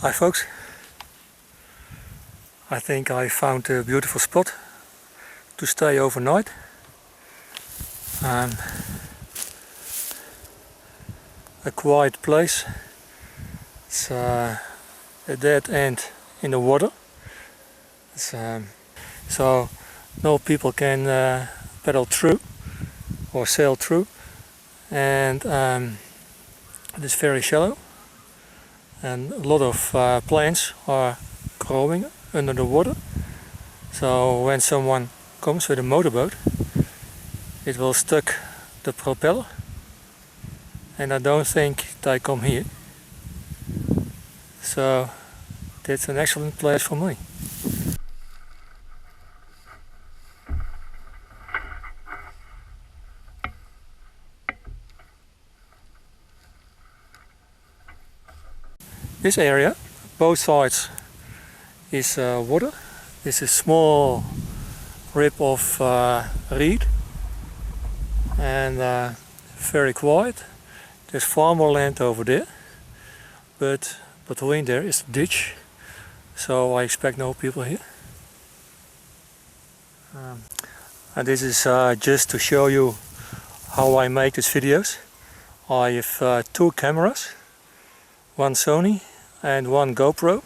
Hi folks, I think I found a beautiful spot to stay overnight. A quiet place. It's a dead end in the water. So no people can paddle through or sail through, and it is very shallow. And a lot of plants are growing under the water. So when someone comes with a motorboat, it will stuck the propeller, and I don't think they come here. So that's an excellent place for me. This area, both sides, is water. This is a small rip of reed and very quiet. There's far more land over there, but between there is a ditch, so I expect no people here. And this is just to show you how I make these videos. I have two cameras, one Sony and one GoPro.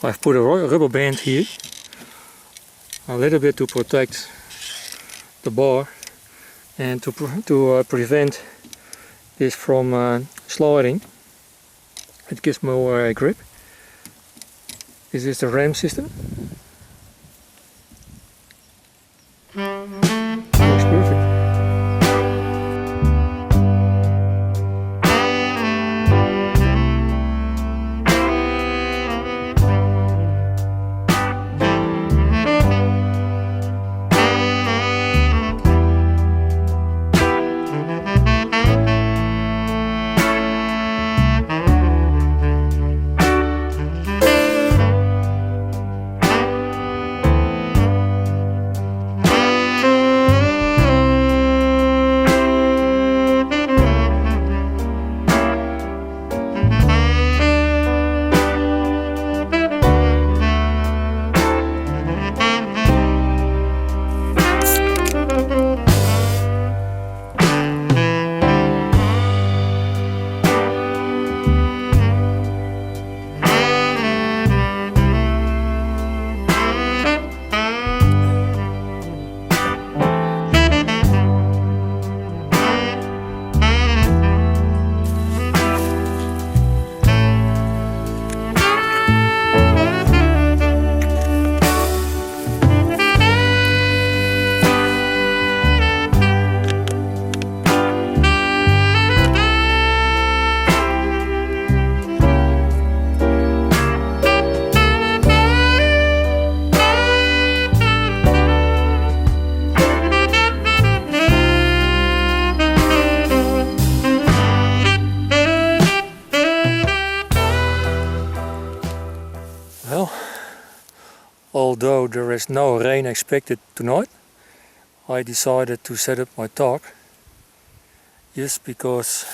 I've put a rubber band here, a little bit to protect the bar and to prevent this from sliding. It gives more grip. This is the ram system. Works perfect. Well, although there is no rain expected tonight, I decided to set up my tarp just because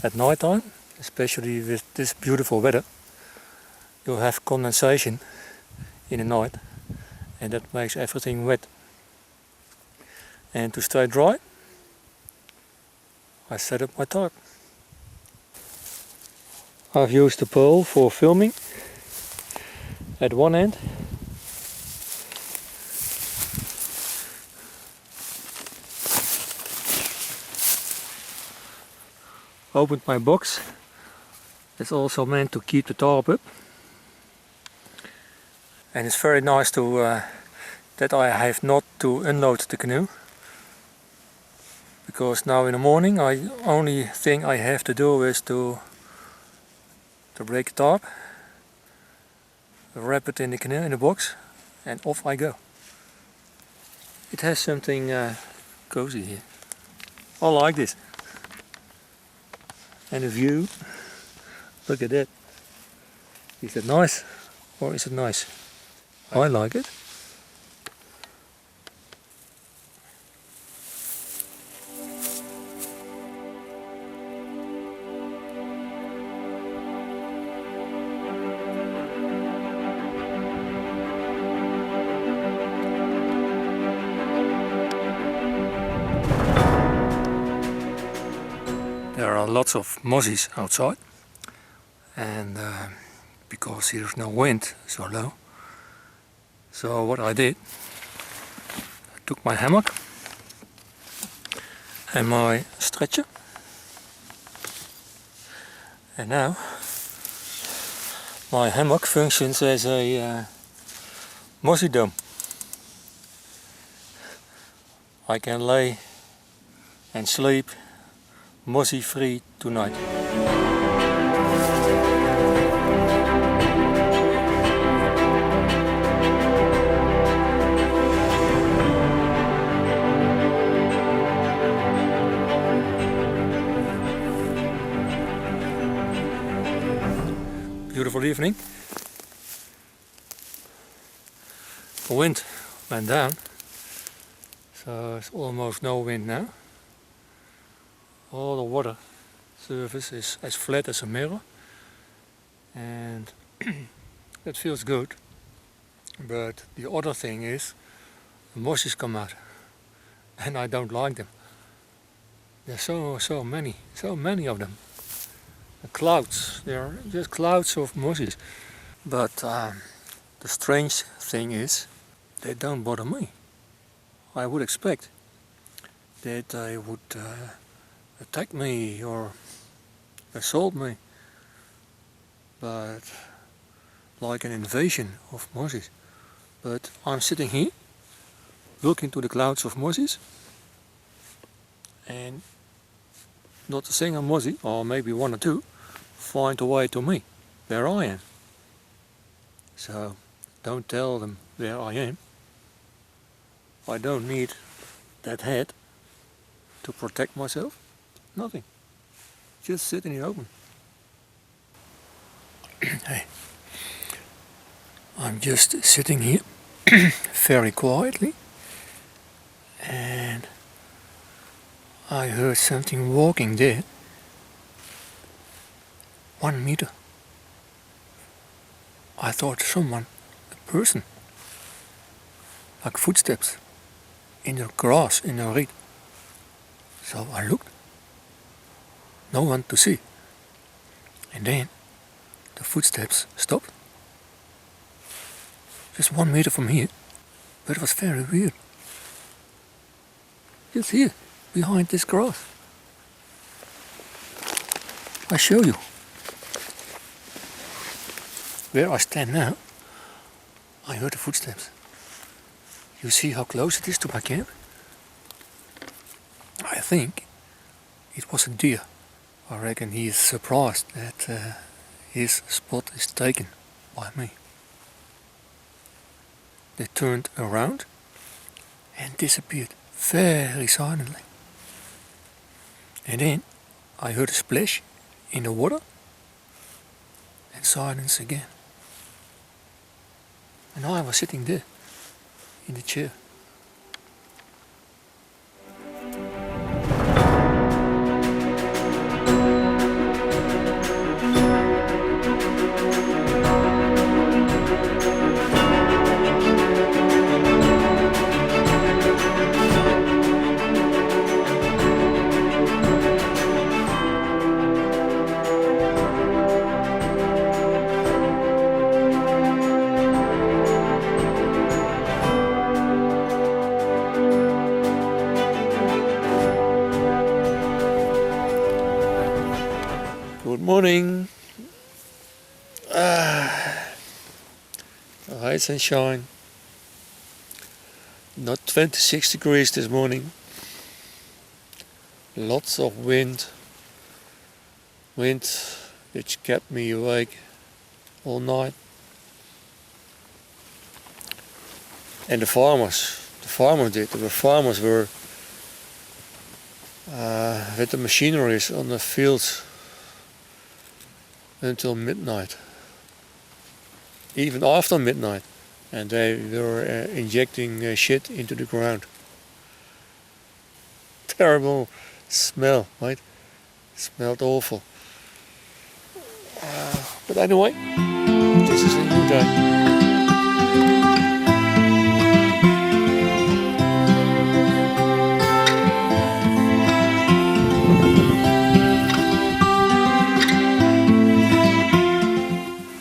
at night time, especially with this beautiful weather, you'll have condensation in the night, and that makes everything wet. And to stay dry, I set up my tarp. I've used the pole for filming at one end. Opened my box. It's also meant to keep the tarp up. And it's very nice to that I have not to unload the canoe. Because now in the morning, only thing I have to do is to break the tarp, wrap it in the canoe in the box, and off I go. It has something cozy here. I like this. And the view Look at that. Is it nice or is it nice? I like it. There are lots of mozzies outside, and because there's no wind so low, so what I did, I took my hammock and my stretcher, and now my hammock functions as a mozzie dome. I can lay and sleep mozzie free tonight. Beautiful evening. The wind went down, so it's almost no wind now. All the water surface is as flat as a mirror, and that feels good. But the other thing is, the mozzies come out, and I don't like them. There's so many of them. The clouds, they are just clouds of mozzies. But the strange thing is, they don't bother me. I would expect that they would attack me or assault me, but like an invasion of mozzies. But I'm sitting here looking to the clouds of mozzies, and not a single mozzie, or maybe one or two, find a way to me where I am. So don't tell them where I am. I don't need that head to protect myself. Nothing. Just sit in the open. Hey, I'm just sitting here very quietly, and I heard something walking there. 1 meter. I thought someone, a person, like footsteps in the grass, in the reed. So I looked. No one to see. And then the footsteps stopped. Just 1 meter from here. But it was very weird. Just here, behind this grass. I show you. Where I stand now, I heard the footsteps. You see how close it is to my camp? I think it was a deer. I reckon he is surprised that his spot is taken by me. They turned around and disappeared very silently. And then I heard a splash in the water and silence again. And I was sitting there in the chair. Good morning. Rise and shine. Not 26 degrees this morning. Lots of wind. Wind which kept me awake all night. And the farmers did. The farmers were with the machineries on the fields until midnight, even after midnight, and they were injecting shit into the ground. Terrible smell, right? Smelled awful. But anyway, this is a new day.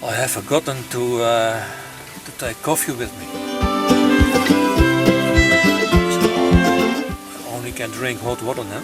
I have forgotten to take coffee with me. So I only can drink hot water now.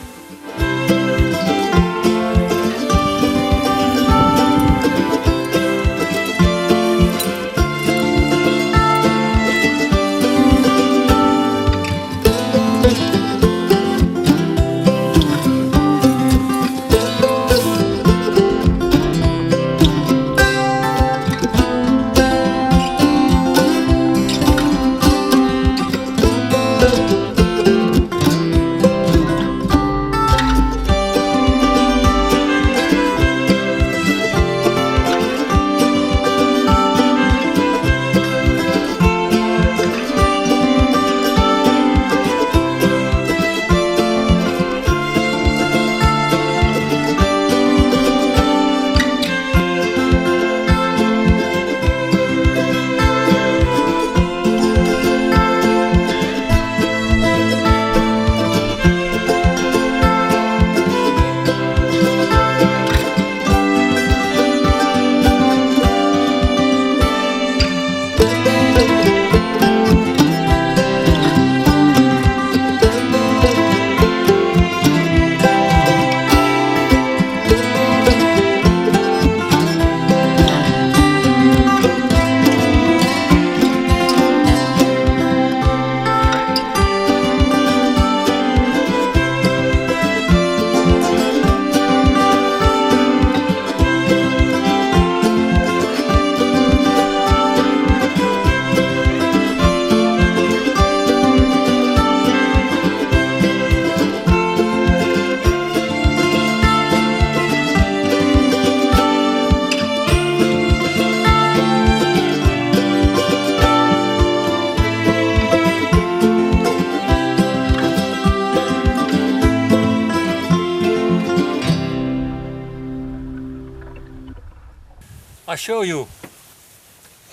I show you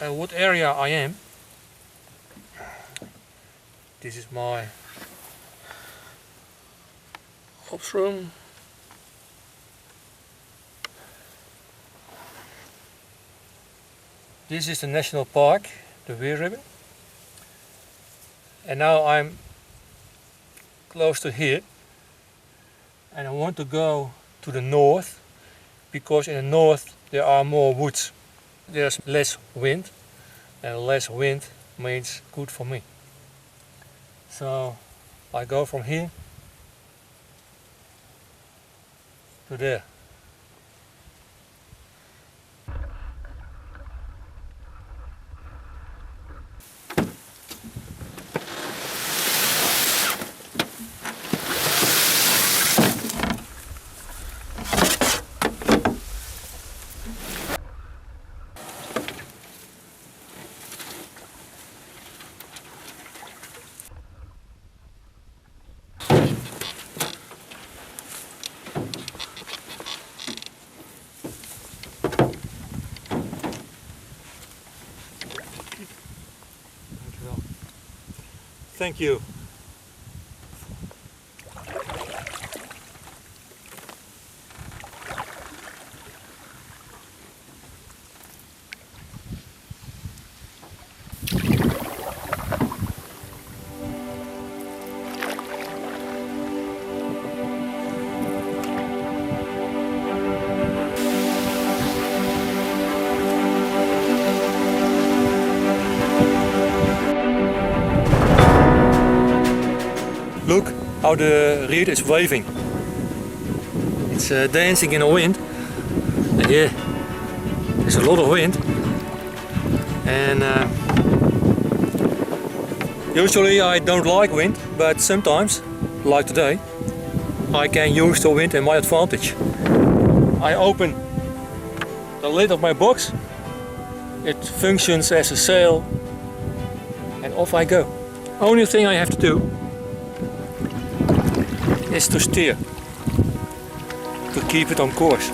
what area I am. This is my ops room. This is the national park, the Weerribben. And now I'm close to here. And I want to go to the north, because in the north there are more woods. There's less wind, and less wind means good for me. So I go from here to there. Thank you. Look how the reed is waving. It's dancing in the wind. And yeah, there's a lot of wind. And usually I don't like wind, but sometimes, like today, I can use the wind in my advantage. I open the lid of my box. It functions as a sail and off I go. Only thing I have to do is to steer, to keep it on course.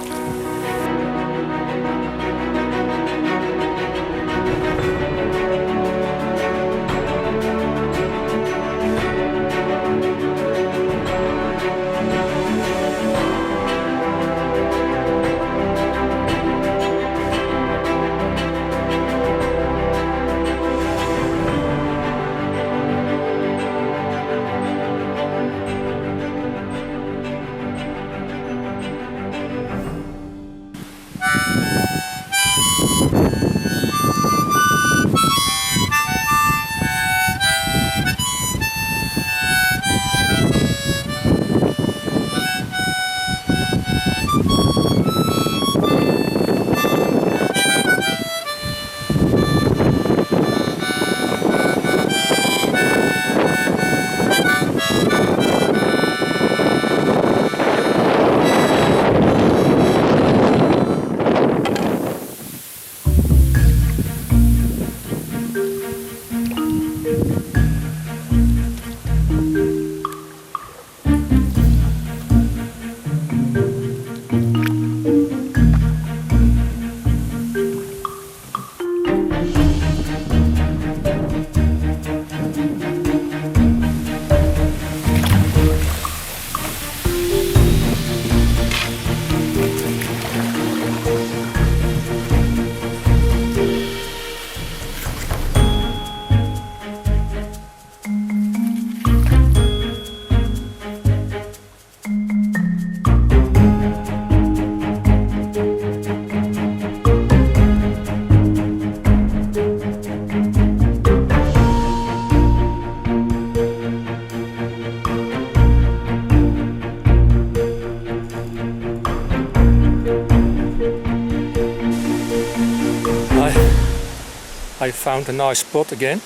I found a nice spot again.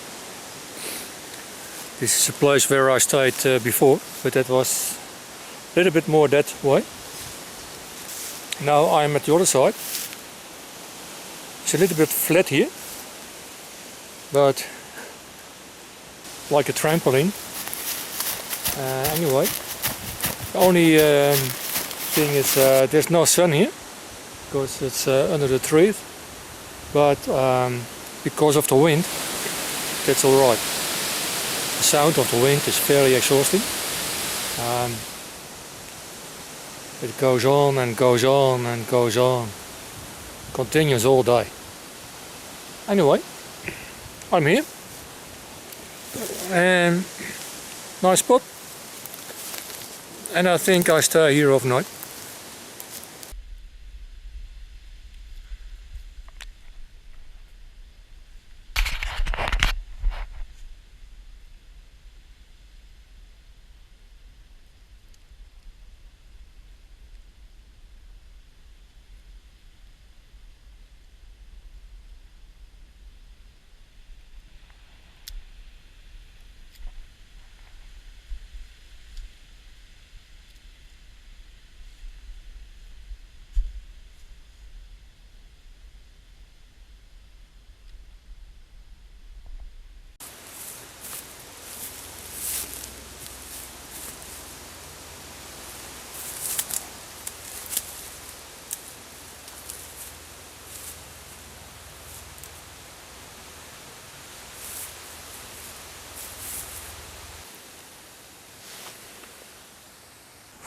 This is a place where I stayed before, but that was a little bit more that way. Now I'm at the other side. It's a little bit flat here, but like a trampoline. Anyway, the only thing is there's no sun here because it's under the trees, but because of the wind, that's alright. The sound of the wind is very exhausting. It goes on and goes on and goes on. Continues all day. Anyway, I'm here. And nice spot. And I think I stay here overnight.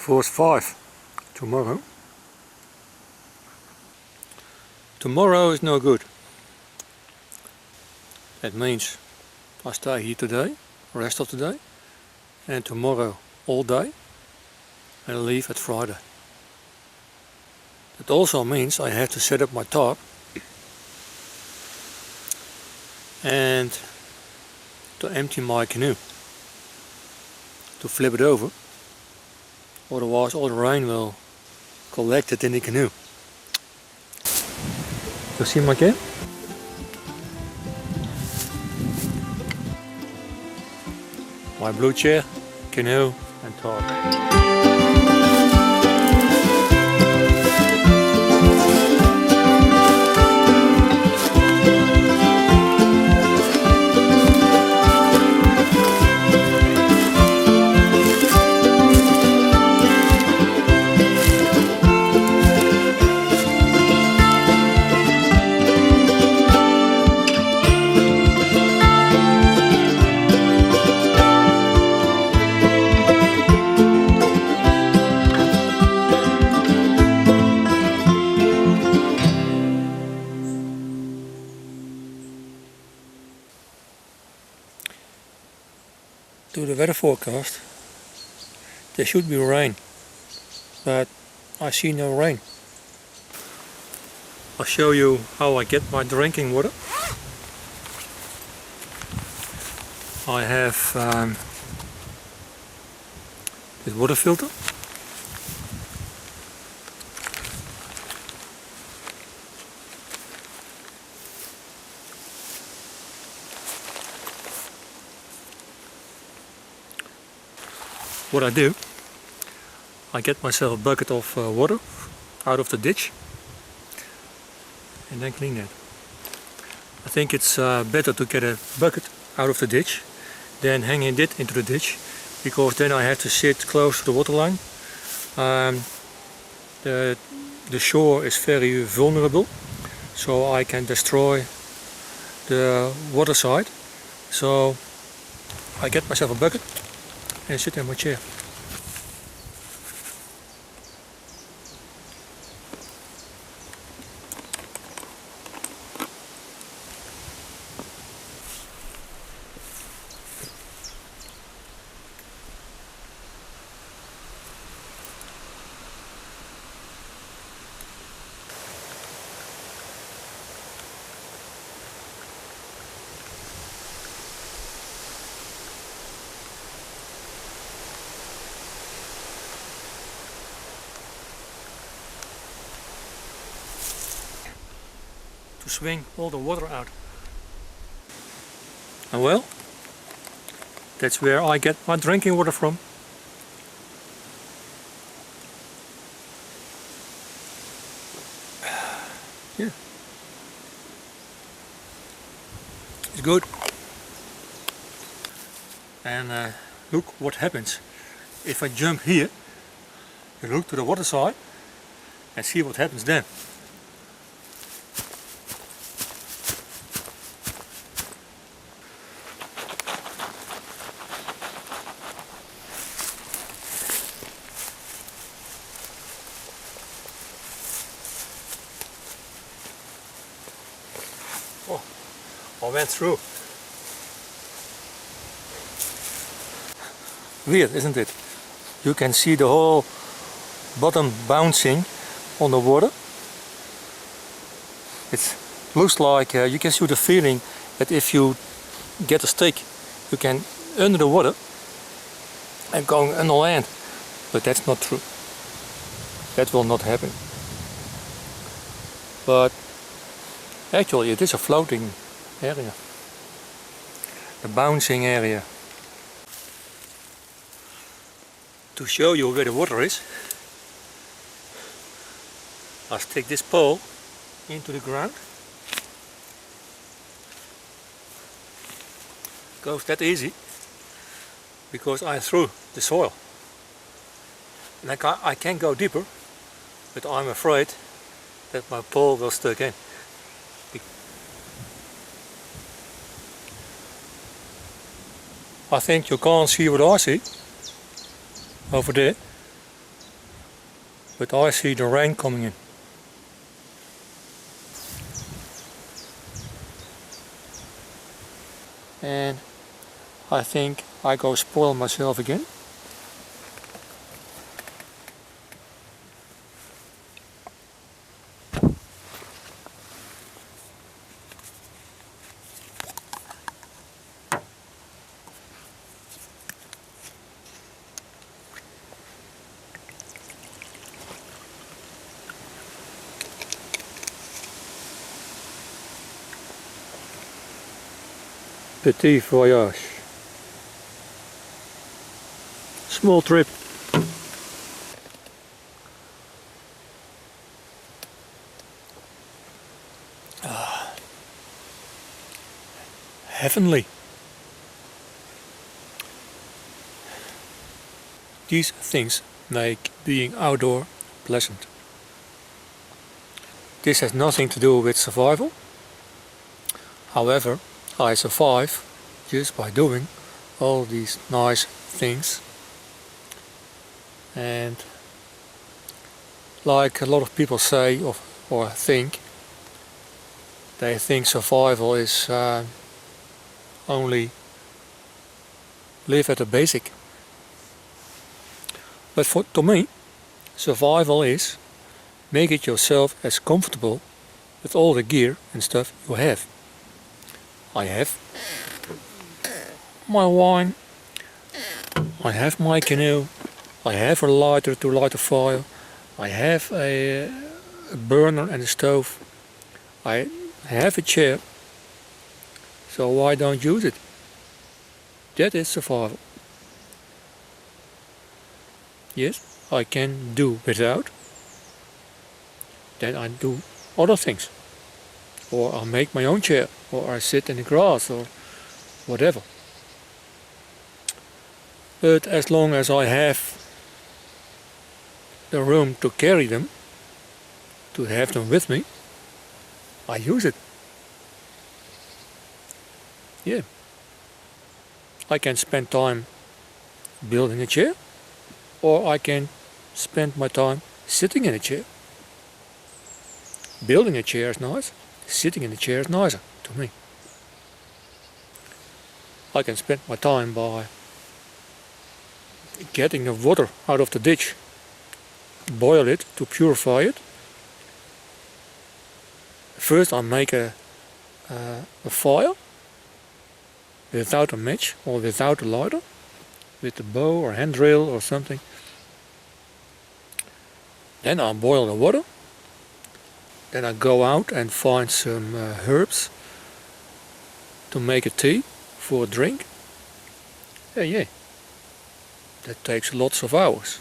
Force 5 tomorrow. Tomorrow is no good. That means I stay here today, rest of the day, and tomorrow all day, and leave at Friday. That also means I have to set up my tarp and to empty my canoe, to flip it over. Otherwise all the rain will collect it in the canoe. You see my camp? My blue chair, canoe and tarp. to the weather forecast, there should be rain, but I see no rain. I'll show you how I get my drinking water. I have this water filter. What I do, I get myself a bucket of water out of the ditch and then clean it. I think it's better to get a bucket out of the ditch than hanging it into the ditch, because then I have to sit close to the water line. The shore is very vulnerable, so I can destroy the water side. So I get myself a bucket and sit in my chair. To swing all the water out. And well, that's where I get my drinking water from. Yeah, it's good. And look what happens if I jump here. You look to the water side and see what happens then. Oh, I went through. Weird, isn't it? You can see the whole bottom bouncing on the water. It looks like you can see the feeling that if you get a stick, you can under the water and going under land. But that's not true. That will not happen. But actually it is a floating area. A bouncing area. To show you where the water is, I'll stick this pole into the ground. Goes that easy because I threw the soil. And I can go deeper, but I'm afraid that my pole will stick in. I think you can't see what I see over there, but I see the rain coming in. And I think I go spoil myself again. Petit voyage. Small trip. Heavenly. These things make being outdoor pleasant. This has nothing to do with survival. However, I survive just by doing all these nice things. And like a lot of people say or think, they think survival is only live at the basic. But to me, survival is make it yourself as comfortable with all the gear and stuff you have. I have my wine, I have my canoe, I have a lighter to light a fire, I have a burner and a stove, I have a chair, so why don't use it? That is survival. Yes, I can do without, then I do other things. Or I make my own chair, or I sit in the grass, or whatever. But as long as I have the room to carry them, to have them with me, I use it. Yeah. I can spend time building a chair, or I can spend my time sitting in a chair. Building a chair is nice, sitting in a chair is nicer to me. I can spend my time by getting the water out of the ditch, boil it to purify it. First I make a fire without a match or without a lighter, with a bow or hand drill or something. Then I boil the water. Then I go out and find some herbs to make a tea for a drink. Yeah. That takes lots of hours.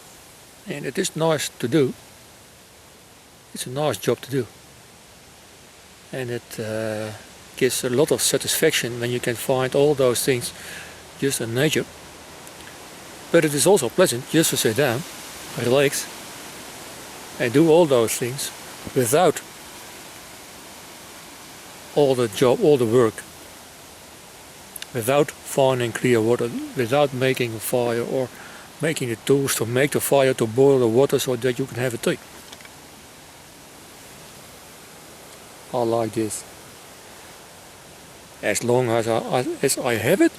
And it is nice to do. It's a nice job to do. And it gives a lot of satisfaction when you can find all those things just in nature. But it is also pleasant just to sit down, relax, and do all those things without all the job, all the work, without finding clear water, without making a fire or making the tools to make the fire, to boil the water so that you can have a tea. I like this. As long as I have it,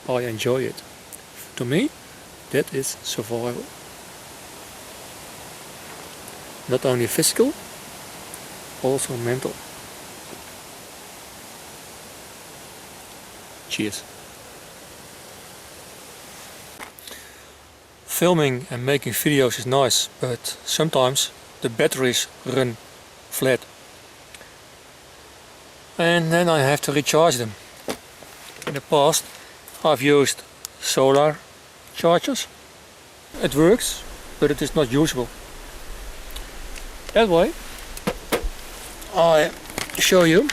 I enjoy it. To me, that is survival. Not only physical, also mental. Cheers. Filming and making videos is nice, but sometimes the batteries run flat. And then I have to recharge them. In the past I've used solar chargers. It works, but it is not usable. That way I show you.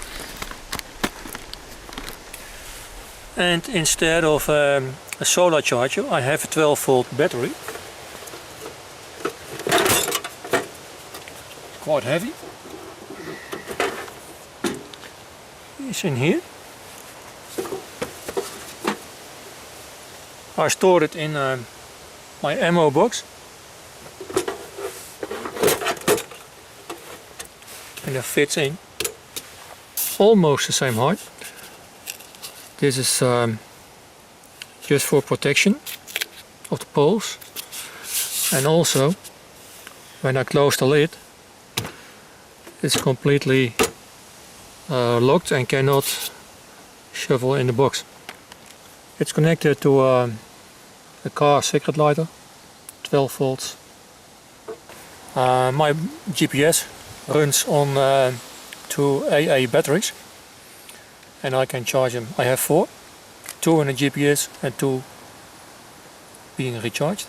And instead of a solar charger, I have a 12-volt battery. Quite heavy. It's in here. I stored it in my ammo box. And it fits in almost the same height. This is just for protection of the poles, and also when I close the lid it's completely locked and cannot shovel in the box. It's connected to a car cigarette lighter, 12 volts. My GPS runs on 2 AA batteries. And I can charge them. I have 4, 2 in the GPS and 2 being recharged.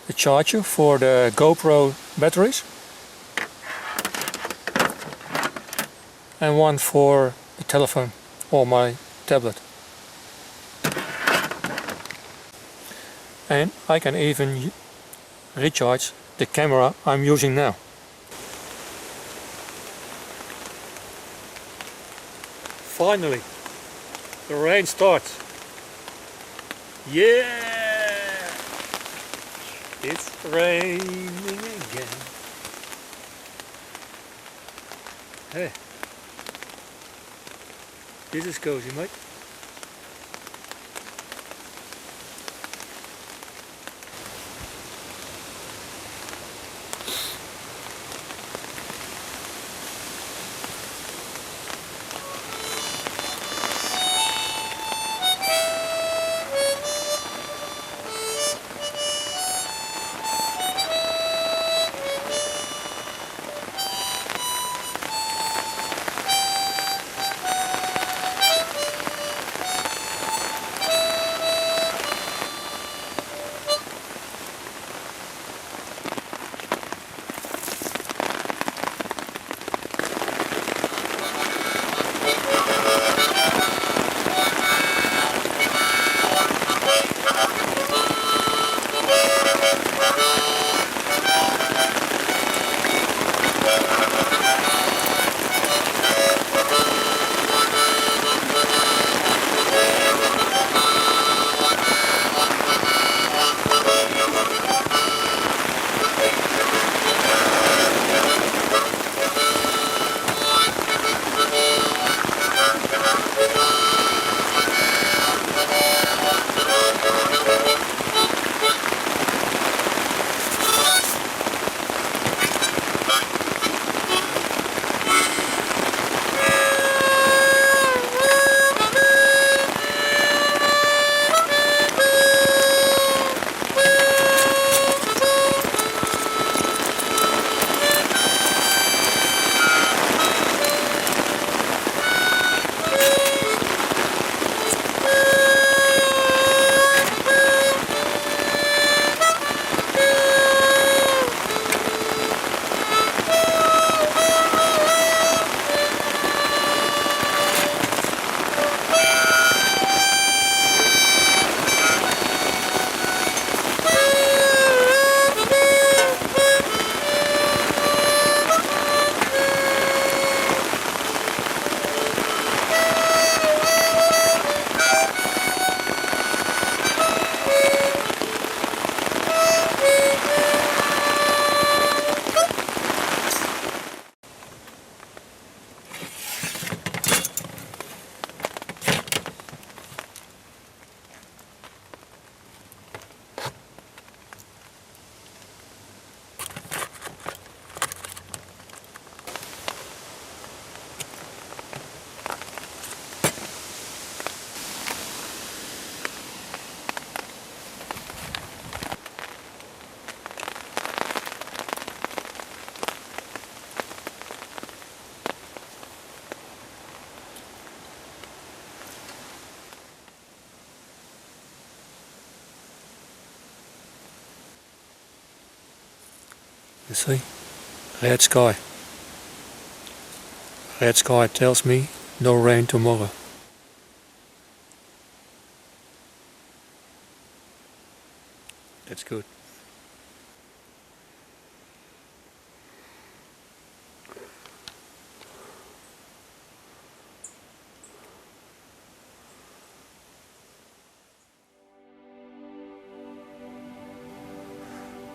The charger for the GoPro batteries and one for the telephone or my tablet. And I can even recharge the camera I'm using now. Finally, the rain starts. Yeah! It's raining again. Hey, this is cozy, mate. You see? Red sky. Red sky tells me no rain tomorrow. That's good.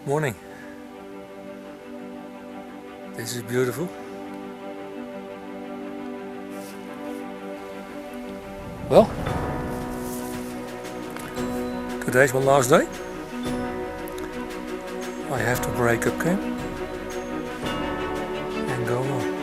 Morning. This is beautiful. Well, today's my last day. I have to break up camp and go on.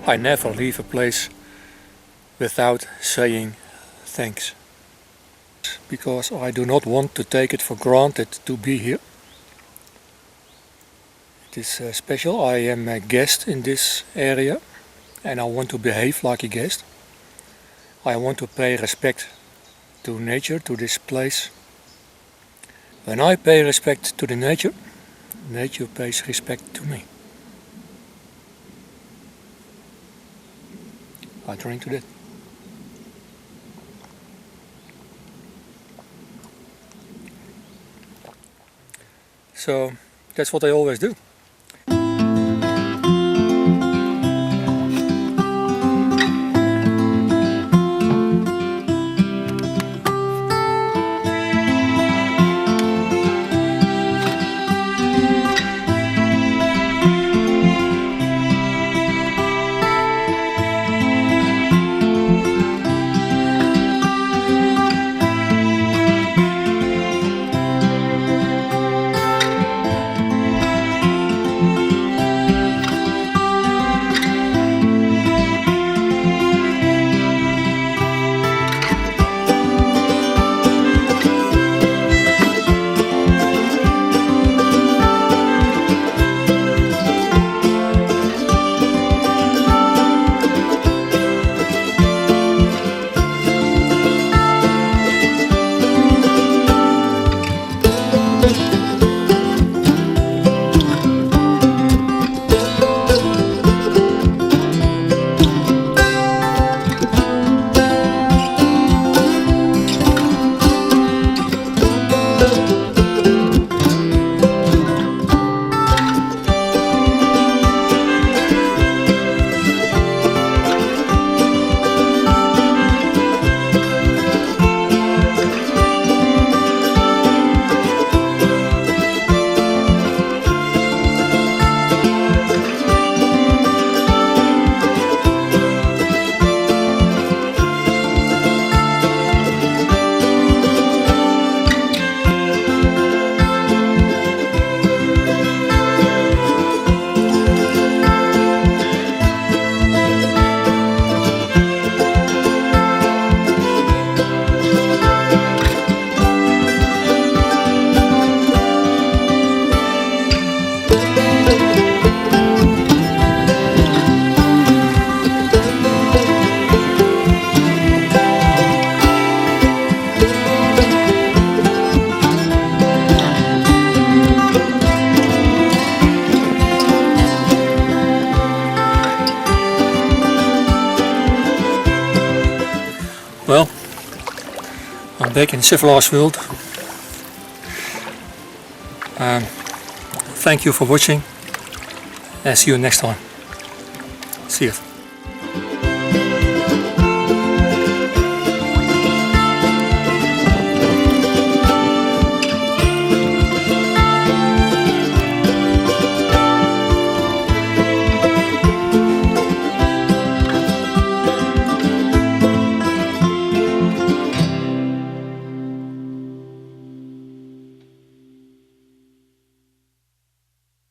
I never leave a place without saying thanks, because I do not want to take it for granted to be here. It is special. I am a guest in this area and I want to behave like a guest. I want to pay respect to nature, to this place. When I pay respect to the nature, nature pays respect to me. I drink to that. So that's what I always do. Well, I'm back in civilized world. Thank you for watching and see you next time. See you.